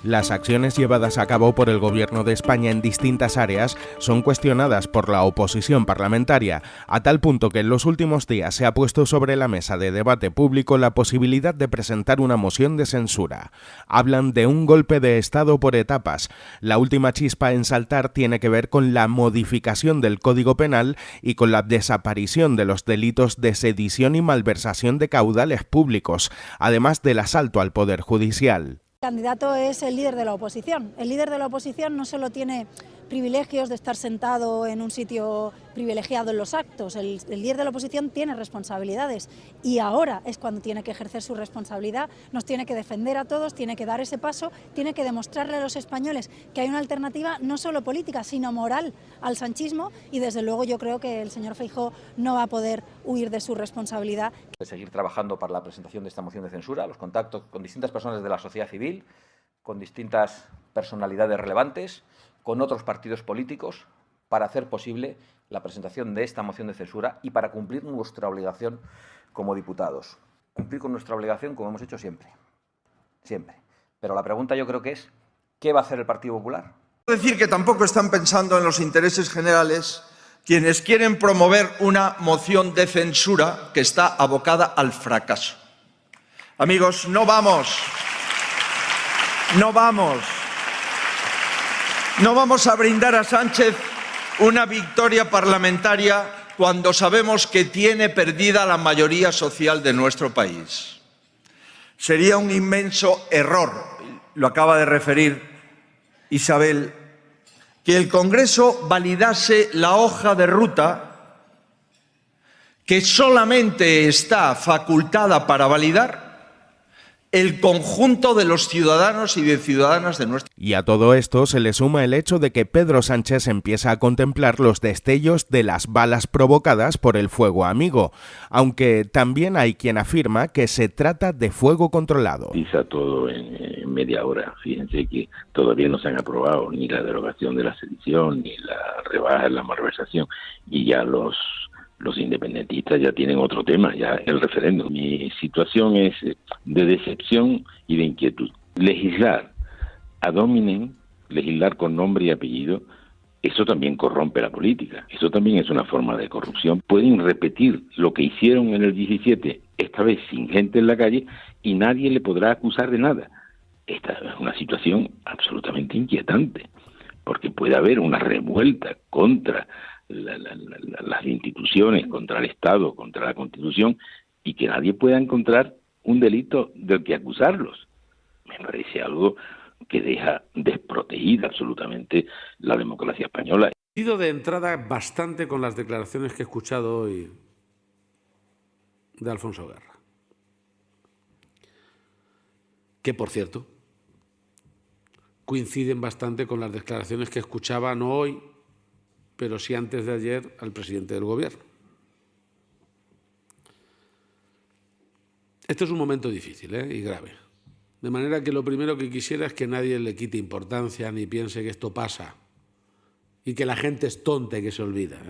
Las acciones llevadas a cabo por el Gobierno de España en distintas áreas son cuestionadas por la oposición parlamentaria, a tal punto que en los últimos días se ha puesto sobre la mesa de debate público la posibilidad de presentar una moción de censura. Hablan de un golpe de Estado por etapas. La última chispa en saltar tiene que ver con la modificación del Código Penal y con la desaparición de los delitos de sedición y malversación de caudales públicos, además del asalto al Poder Judicial. El candidato es el líder de la oposición. El líder de la oposición no solo tiene privilegios de estar sentado en un sitio privilegiado en los actos, el líder de la oposición tiene responsabilidades y ahora es cuando tiene que ejercer su responsabilidad, nos tiene que defender a todos, tiene que dar ese paso, tiene que demostrarle a los españoles que hay una alternativa no solo política, sino moral al sanchismo y desde luego yo creo que el señor Feijóo no va a poder huir de su responsabilidad. De seguir trabajando para la presentación de esta moción de censura, los contactos con distintas personas de la sociedad civil, con distintas personalidades relevantes, con otros partidos políticos, para hacer posible la presentación de esta moción de censura y para cumplir nuestra obligación como diputados. Cumplir con nuestra obligación como hemos hecho siempre, siempre. Pero la pregunta yo creo que es, ¿qué va a hacer el Partido Popular? Decir que tampoco están pensando en los intereses generales quienes quieren promover una moción de censura que está abocada al fracaso. Amigos, no vamos a brindar a Sánchez una victoria parlamentaria cuando sabemos que tiene perdida la mayoría social de nuestro país. Sería un inmenso error, lo acaba de referir Isabel, que el Congreso validase la hoja de ruta que solamente está facultada para validar el conjunto de los ciudadanos y de ciudadanas de nuestro país. Y a todo esto se le suma el hecho de que Pedro Sánchez empieza a contemplar los destellos de las balas provocadas por el fuego amigo, aunque también hay quien afirma que se trata de fuego controlado. Quizá todo en media hora. Fíjense que todavía no se han aprobado ni la derogación de la sedición, ni la rebaja de la malversación, y ya los independentistas ya tienen otro tema, ya el referéndum. Mi situación es de decepción y de inquietud. Legislar ad hominem, legislar con nombre y apellido, eso también corrompe la política, eso también es una forma de corrupción. Pueden repetir lo que hicieron en el 17, esta vez sin gente en la calle, y nadie le podrá acusar de nada. Esta es una situación absolutamente inquietante, porque puede haber una revuelta contra las instituciones, contra el Estado, contra la Constitución, y que nadie pueda encontrar un delito del que acusarlos. Me parece algo que deja desprotegida absolutamente la democracia española. He ido de entrada bastante con las declaraciones que he escuchado hoy de Alfonso Guerra, que por cierto coinciden bastante con las declaraciones que escuchaba no hoy, pero sí antes de ayer al presidente del Gobierno. Este es un momento difícil y grave. De manera que lo primero que quisiera es que nadie le quite importancia ni piense que esto pasa y que la gente es tonta y que se olvida.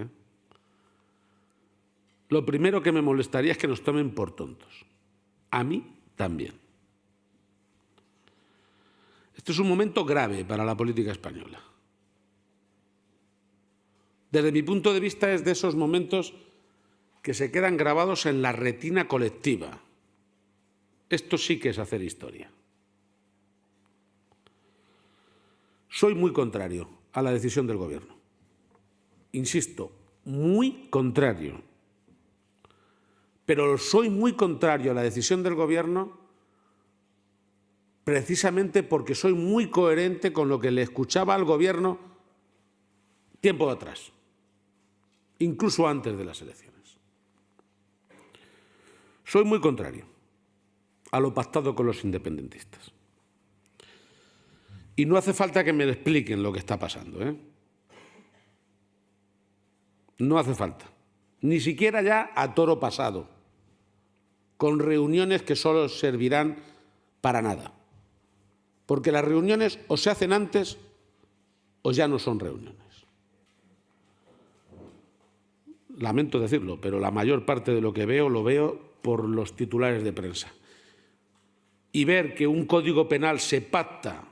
Lo primero que me molestaría es que nos tomen por tontos. A mí también. Este es un momento grave para la política española. Desde mi punto de vista es de esos momentos que se quedan grabados en la retina colectiva. Esto sí que es hacer historia. Soy muy contrario a la decisión del Gobierno. Insisto, muy contrario. Pero soy muy contrario a la decisión del Gobierno precisamente porque soy muy coherente con lo que le escuchaba al Gobierno tiempo atrás, incluso antes de las elecciones. Soy muy contrario a lo pactado con los independentistas. Y no hace falta que me expliquen lo que está pasando, No hace falta. Ni siquiera ya a toro pasado, con reuniones que solo servirán para nada. Porque las reuniones o se hacen antes o ya no son reuniones. Lamento decirlo, pero la mayor parte de lo que veo lo veo por los titulares de prensa. Y ver que un código penal se pacta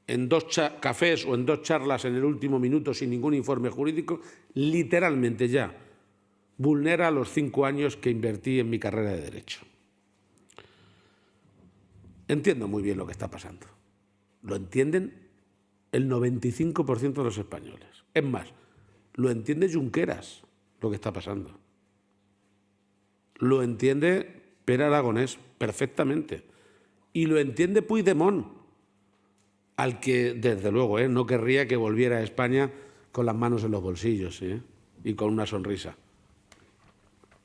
en 2 cafés o en 2 charlas en el último minuto sin ningún informe jurídico, literalmente ya vulnera los 5 años que invertí en mi carrera de Derecho. Entiendo muy bien lo que está pasando. Lo entienden el 95% de los españoles. Es más, lo entiende Junqueras, lo que está pasando. Lo entiende Pere Aragonés perfectamente. Y lo entiende Puigdemont, al que, desde luego, no querría que volviera a España con las manos en los bolsillos y con una sonrisa.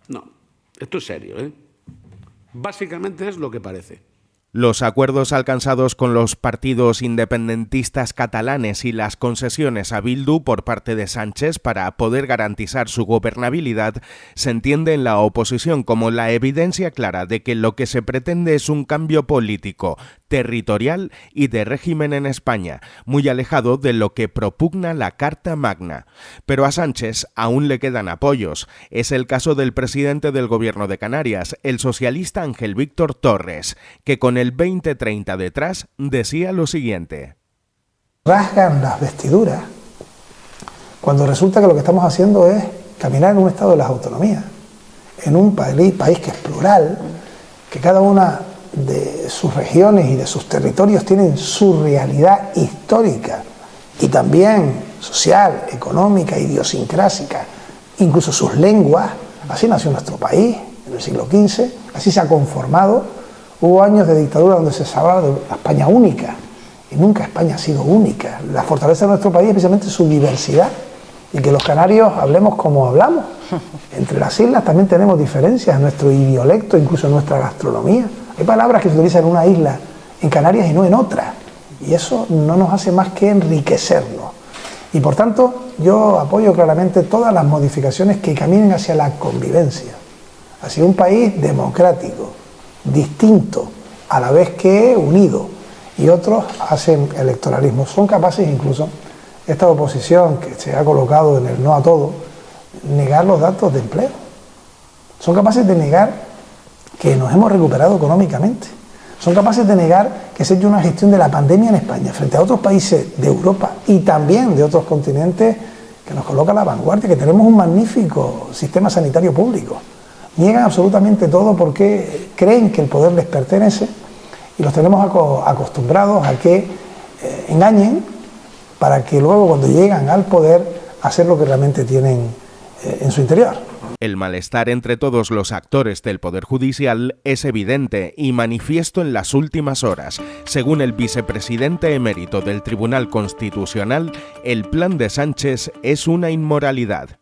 No, esto es serio. Básicamente es lo que parece. Los acuerdos alcanzados con los partidos independentistas catalanes y las concesiones a Bildu por parte de Sánchez para poder garantizar su gobernabilidad se entiende en la oposición como la evidencia clara de que lo que se pretende es un cambio político, territorial y de régimen en España, muy alejado de lo que propugna la Carta Magna. Pero a Sánchez aún le quedan apoyos. Es el caso del presidente del Gobierno de Canarias, el socialista Ángel Víctor Torres, que con el 2030 detrás decía lo siguiente. Rasgan las vestiduras cuando resulta que lo que estamos haciendo es caminar en un estado de las autonomías, en un país que es plural, que cada una de sus regiones y de sus territorios tienen su realidad histórica y también social, económica, idiosincrásica, incluso sus lenguas. Así nació nuestro país en el siglo XV, así se ha conformado. Hubo años de dictadura donde se hablaba de la España única, y nunca España ha sido única. La fortaleza de nuestro país es precisamente su diversidad, y que los canarios hablemos como hablamos. Entre las islas también tenemos diferencias en nuestro idiolecto, incluso en nuestra gastronomía. Hay palabras que se utilizan en una isla, en Canarias, y no en otra, y eso no nos hace más que enriquecernos. Y por tanto, yo apoyo claramente todas las modificaciones que caminen hacia la convivencia, hacia un país democrático, distinto, a la vez que unido, y otros hacen electoralismo. Son capaces incluso, esta oposición que se ha colocado en el no a todo, negar los datos de empleo. Son capaces de negar que nos hemos recuperado económicamente. Son capaces de negar que se ha hecho una gestión de la pandemia en España frente a otros países de Europa y también de otros continentes que nos coloca a la vanguardia, que tenemos un magnífico sistema sanitario público. Niegan absolutamente todo porque creen que el poder les pertenece y los tenemos acostumbrados a que engañen para que luego, cuando llegan al poder, hacer lo que realmente tienen en su interior. El malestar entre todos los actores del Poder Judicial es evidente y manifiesto en las últimas horas. Según el vicepresidente emérito del Tribunal Constitucional, el plan de Sánchez es una inmoralidad.